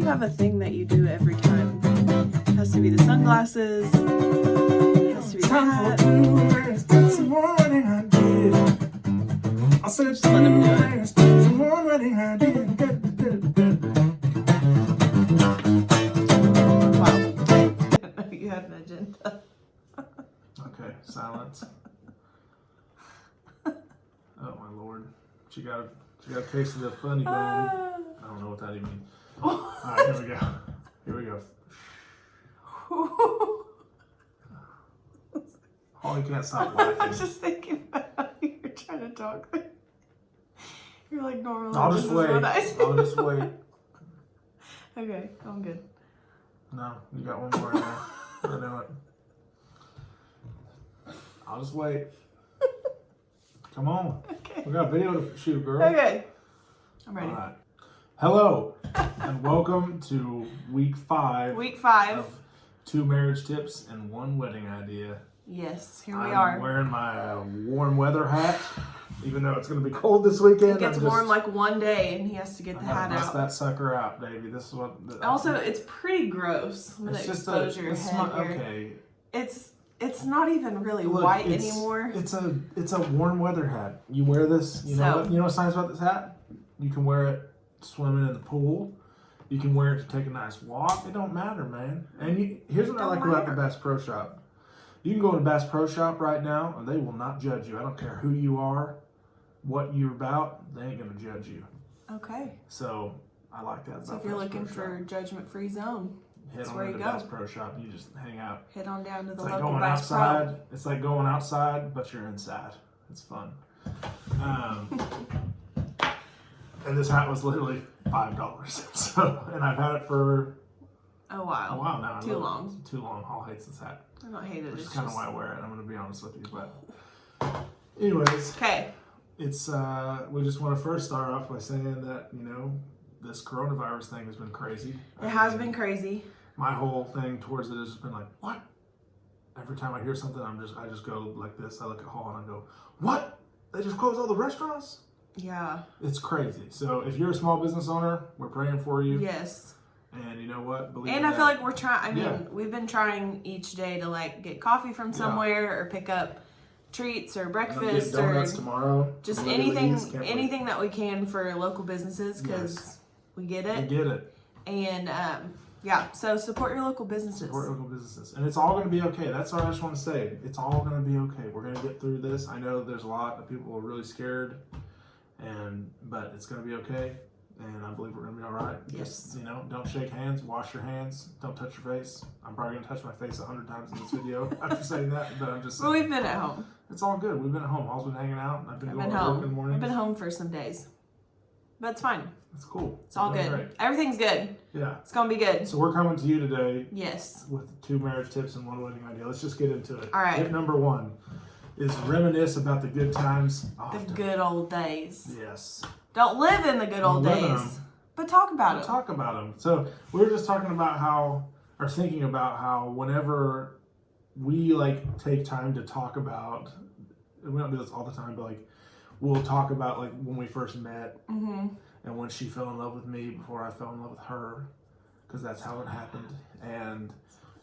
have a thing that you do every time. It has to be the sunglasses. It has to be the hat. Just let him do it. Wow. You had an agenda. Okay, silence. Oh my lord. She got a taste of the funny bone. I don't know what that even means. Alright, here we go. Here we go. Holly can't stop laughing. I was just thinking about how you're trying to talk there. You're like normally. I'll just wait. I'll just wait. Okay, I'm good. No, you got one more in there. I know it. I'll just wait. Come on. Okay. We got a video to shoot, girl. Okay. I'm ready. All right. Hello, and welcome to week 5. Week 5. Of 2 marriage tips and 1 wedding idea. Yes, here we I'm are. Wearing my warm weather hat, even though it's going to be cold this weekend. It gets warm like one day, and he has to get the hat bust out. that sucker out, baby. This is what. Also, it's pretty gross. I'm gonna expose your head here. Okay. It's not even really Look, white anymore. It's a warm weather hat. You wear this. You know what's nice about this hat? You can wear it swimming in the pool. You can wear it to take a nice walk. It don't matter, man. And here's what I like about the Bass Pro Shop. You can go to Bass Pro Shop right now, and they will not judge you. I don't care who you are, what you're about. They ain't gonna judge you. Okay. So I like that. So if you're looking for judgment-free zone, that's where you go. Bass Pro Shop. You just hang out. Head on down to the local local Bass outside. Pro. It's like going outside, but you're inside. It's fun. And this hat was literally $5. So, and I've had it for a while now. Too long. Too long. Hall hates this hat. I don't hate it. Which is kind of why I wear it. I'm going to be honest with you, but anyways. Okay. It's we just want to first start off by saying that this coronavirus thing has been crazy. It has been crazy. My whole thing towards it has just been like, what? Every time I hear something, I just go like this. I look at Hall and I go, what? They just closed all the restaurants? Yeah. It's crazy. So if you're a small business owner, we're praying for you. Yes. And you know what? I feel like we're trying. We've been trying each day to get coffee from somewhere or pick up treats or breakfast get donuts tomorrow. Just anything that we can for local businesses because we get it. We get it. And so support your local businesses. Support local businesses. And it's all going to be okay. That's what I just want to say. It's all going to be okay. We're going to get through this. I know there's a lot of people who are really scared, but it's going to be okay. And I believe we're going to be all right. Yes. Just, don't shake hands. Wash your hands. Don't touch your face. I'm probably going to touch my face 100 times in this video after saying that, but I'm just saying. Well, we've been at home. It's all good. We've been at home. All's been hanging out. I've been going to home. work in the morning. I've been home for some days. But it's fine. It's cool. It's all good. Great. Everything's good. Yeah. It's going to be good. So we're coming to you today. Yes. With 2 marriage tips and 1 wedding idea. Let's just get into it. All right. Tip number 1 is reminisce about the good times often. The good old days. Yes. Don't live in the good old days. But talk about them. Talk about them. So we were just talking about thinking about how whenever we take time to talk about, and we don't do this all the time, but we'll talk about when we first met and when she fell in love with me before I fell in love with her, because that's how it happened. And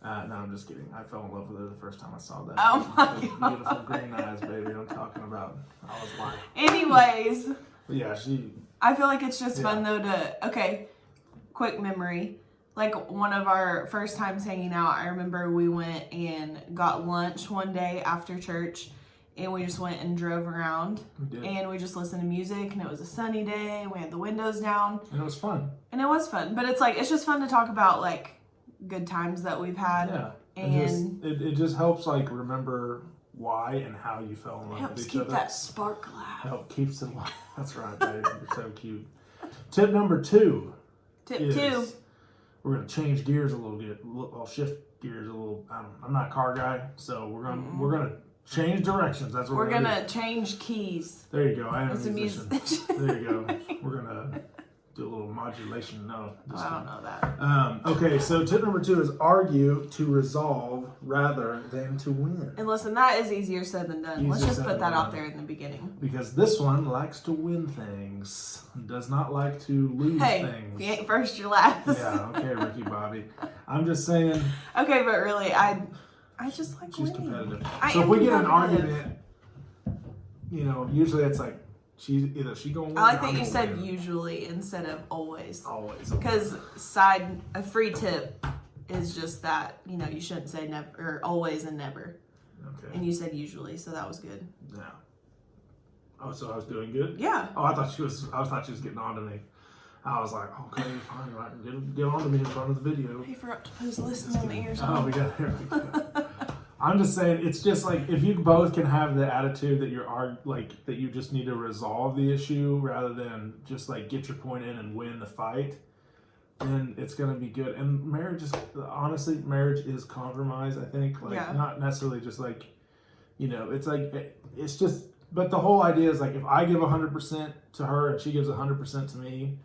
no, I'm just kidding. I fell in love with her the first time I saw that. Oh my God. Beautiful green eyes, baby. I'm talking about. I was lying. Anyways. Yeah, I feel like it's just fun though quick memory. One of our first times hanging out, I remember we went and got lunch one day after church and we just went and drove around. We did. And we just listened to music and it was a sunny day. We had the windows down. And it was fun. But it's just fun to talk about good times that we've had. Yeah. And it just helps remember why and how you fell in love with each other. Helps keep that spark alive. Keeps it alive. That's right, babe. You're so cute. Tip number 2. Tip 2. We're going to change gears a little bit. I'll shift gears a little. I'm not a ar guy, so we're going to change directions. That's what we're going to change keys. There you go. I am a musician. There you go. We're going to do a little modulation. No, I don't know that. Okay, so tip number 2 is argue to resolve rather than to win. And listen, that is easier said than done. Let's just put that out there in the beginning. Because this one likes to win things, does not like to lose things. If you ain't first, you're last. Yeah, okay, Ricky Bobby. I'm just saying. Okay, but really, I just like she's winning. competitive. I so am if we get an competitive. argument, usually it's like she going. I like that you said usually instead of always. Always. Because a free tip is just that you shouldn't say never or always and never. Okay. And you said usually, so that was good. Yeah. Oh, so I was doing good? Yeah. Oh, I thought she was getting on to me. I was like, okay, fine, right, get on to me in front of the video. Pay for Octopus listening ears. Oh, we got here. I'm just saying, it's just like if you both can have the attitude that that you just need to resolve the issue rather than just like get your point in and win the fight, then it's gonna be good. And marriage is compromise. I think, not necessarily just like, it's like it's just. But the whole idea is like if I give 100% to her and she gives 100% to me,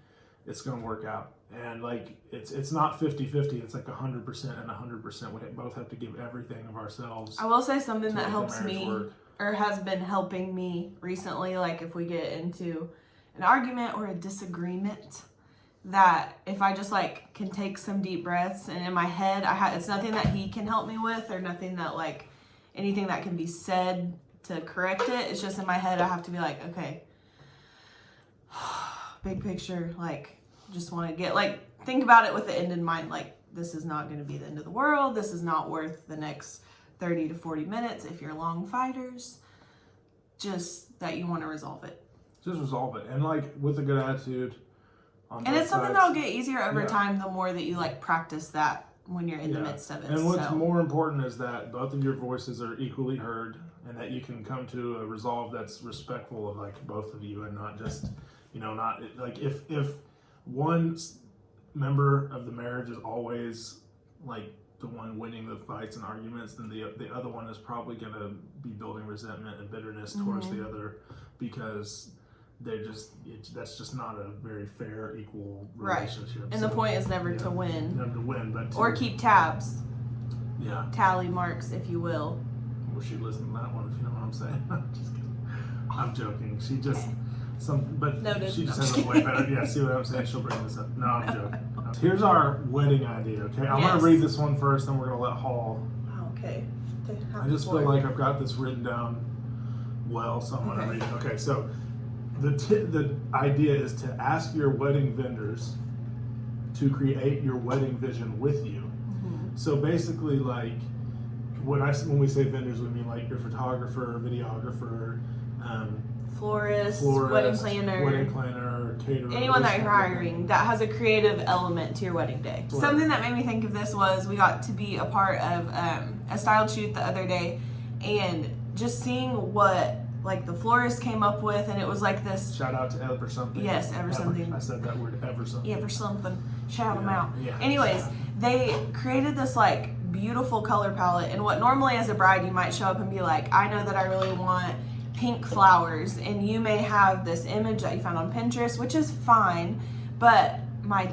it's going to work out. And like it's not 50-50, it's like 100% and 100%. We both have to give everything of ourselves. I will say something that helps me or has been helping me recently, like if we get into an argument or a disagreement, that if I just like can take some deep breaths and in my head it's nothing that he can help me with or nothing that like anything that can be said to correct it. It's just in my head I have to be like, okay, big picture, like just want to get like think about it with the end in mind, like this is not going to be the end of the world, this is not worth the next 30 to 40 minutes if you're long fighters, just that you want to resolve it. Just resolve it, and like with a good attitude on and it's something sides. that'll get easier over time the more that you like practice that when you're in the midst of it. And what's more important is that both of your voices are equally heard and that you can come to a resolve that's respectful of like both of you and not just, not like if one member of the marriage is always like the one winning the fights and arguments, then the other one is probably going to be building resentment and bitterness towards the other because that's just not a very fair, equal relationship. And the point is never to win. Never to win, but or keep tabs. Yeah. Tally marks, if you will. Well, she listen to that one, if you know what I'm saying. I'm just kidding. I'm joking. She just she just has a way better. Yeah, see what I'm saying? She'll bring this up. No, I'm joking. Here's our wedding idea. Okay, I'm gonna read this one first, then we're gonna let Hall. Okay. I just feel like I've got this written down well, so I'm gonna read it. Okay, so the idea is to ask your wedding vendors to create your wedding vision with you. So basically, like when we say vendors, we mean like your photographer, videographer, florist, wedding planner, caterer. Anyone that you're hiring that has a creative element to your wedding day. Right. Something that made me think of this was we got to be a part of a style shoot the other day, and just seeing what like the florist came up with, and it was like this. Shout out to Ever Something. Yes, Ever Something. I said that word, Ever Something. Ever Something. Shout them out. Yeah. Anyways, they created this like beautiful color palette, and what normally as a bride you might show up and be like, I know that I really want pink flowers, and you may have this image that you found on Pinterest, which is fine, but my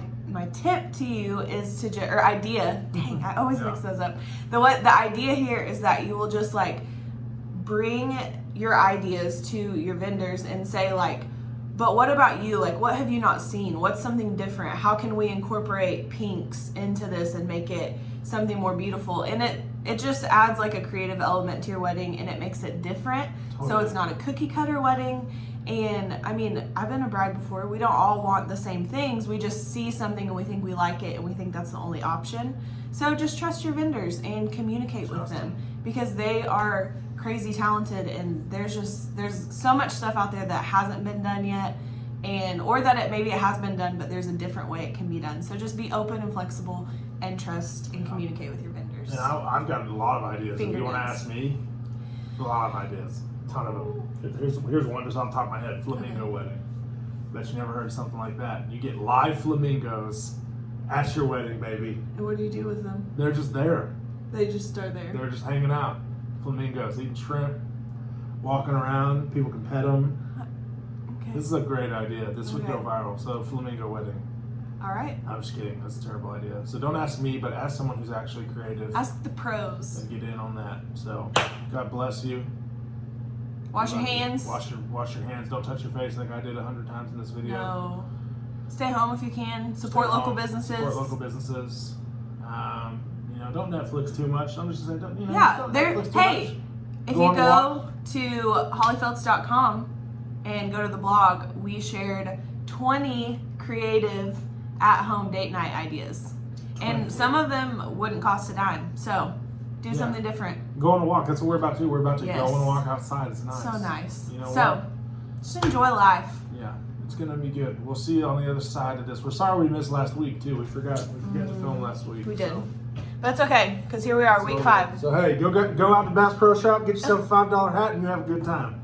tip to you is to or idea. Dang, I always mix those up. The idea here is that you will just like bring your ideas to your vendors and say like, but what about you? Like, what have you not seen? What's something different? How can we incorporate pinks into this and make it something more beautiful? And it just adds like a creative element to your wedding, and it makes it different. Totally. So it's not a cookie cutter wedding. And I mean, I've been a bride before. We don't all want the same things. We just see something and we think we like it and we think that's the only option. So just trust your vendors and communicate with them, because they are crazy talented, and there's so much stuff out there that hasn't been done yet, or that maybe it has been done, but there's a different way it can be done. So just be open and flexible and trust and communicate with your vendors. And I've got a lot of ideas. If you want to ask me, a lot of ideas, a ton of them. Here's one just on top of my head: flamingo wedding. Bet you never heard of something like that. You get live flamingos at your wedding, baby. And what do you do with them? They're just there. They just are there. They're just hanging out. Flamingos, eating shrimp, walking around. People can pet them. Okay. This is a great idea. This would go Okay. viral. So, flamingo wedding. All right. I'm just kidding. That's a terrible idea. So, don't ask me, but ask someone who's actually creative Ask the pros. and get in on that. So, God bless you. Wash your Love you. hands. Wash your hands. Don't touch your face like I did 100 times in this video. No. Stay home if you can. Support Stay local home. businesses. Support local businesses. Don't Netflix too much. I'm just saying, don't There. Netflix too Hey, much. if Go you on a go to hollyfelts.com and go to the blog, we shared 20 creative at-home date night ideas, and some of them wouldn't cost a dime. So do something different. Go on a walk. That's what we're about to do. We're about to Yes. go on a walk outside. It's nice. So nice. You know so what? just enjoy life. Yeah, it's gonna be good. We'll see you on the other side of this. We're sorry we missed last week too. We forgot to film last week. We did. But it's okay, because here we are, week 5. So hey, go out to Bass Pro Shop, get yourself a $5 hat, and you have a good time.